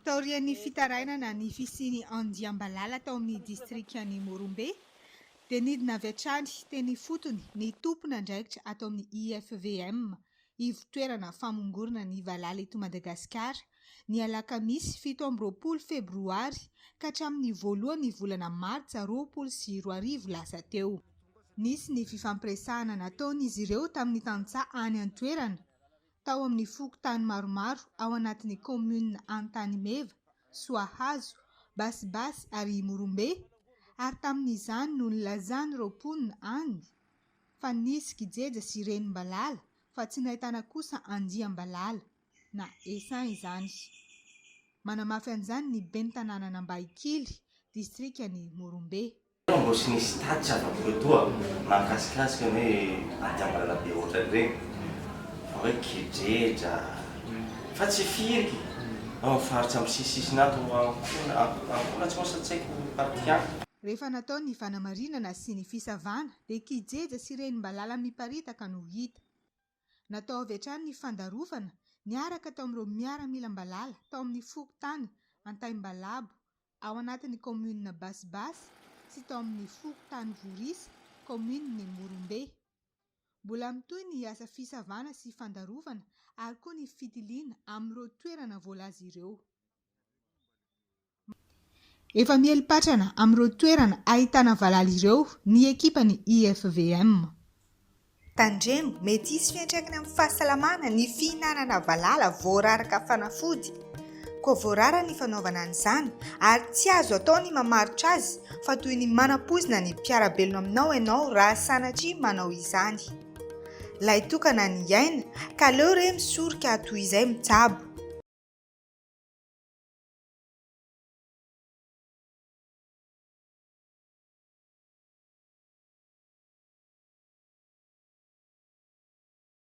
Taorian'ny fitarainana ny fisiany amin'ny tao amin'ny distrikan'ny Morombe dia nidina avy hatrany teny fotony ny tompon'andraikitra atao amin'ny IFVM, ivotoerana famongorana ny valala eto Madagasikara, ny alakamisy 7 Febroary ka hatramin'ny 1 volana Martsa 2020 lasa teo. Nisy ny fifampiresahana nataon'izy ireo tamin'ny tantsaha any an-toerana tao amin'ny fokontany maromaro ao anatin'ny komuna Antanimeva, Soahazo, Basibasy ary Morombe, ary tamin'izany no nilazan'ireo mponina any fa nisy kijeja sy renim-balala fa tsy nahitana kosa andiam-balala na esain izany. Manamafy an'izany ny ben'ny tanàna Ambaikily, distrikan'ny Morombe. Mbo sy nisy tatitra vakoetoa mahakasikasika hoe andiam-balala be ohatra regny, hoe kijeja fa tsy firiky faritra amin'ny sisisinato ankona tsy mansatsaiko partian. Rehefa natao ny fanamarinana sy ny fisavana dia kijeja sy renim-balala miparitaka no hita. Natao avy hatrany ny fandarofana niaraka tao amin'ireo miaramilam-balala tao amin'ny fokontany Antaimbalabo ao anatin'ny komuna Basibasy sy tao amin'ny fokontany Vorisa, komuniny Morombe. Mbola mitohy ny asa fisavana sy fandarofana ary koa ny fitiliana amin'ireo toerana voalaza ireo. Efa mielipatrana amin'ireo toerana ahitana valala ireo ny ekipany IFVM. Tandremo mety hisy fiantraikany amin'ny fahasalamana ny fihinanana valala voararaka fanafody. Koa voarara ny fanaovana an'izany ary tsy azo atao ny mamaritra azy fa toy ny manam-poizina ny mpiarabelona aminao ianao raha sanatria manao izany. Lay tokana ny aina ka leo re misorika toy izay mitsabo.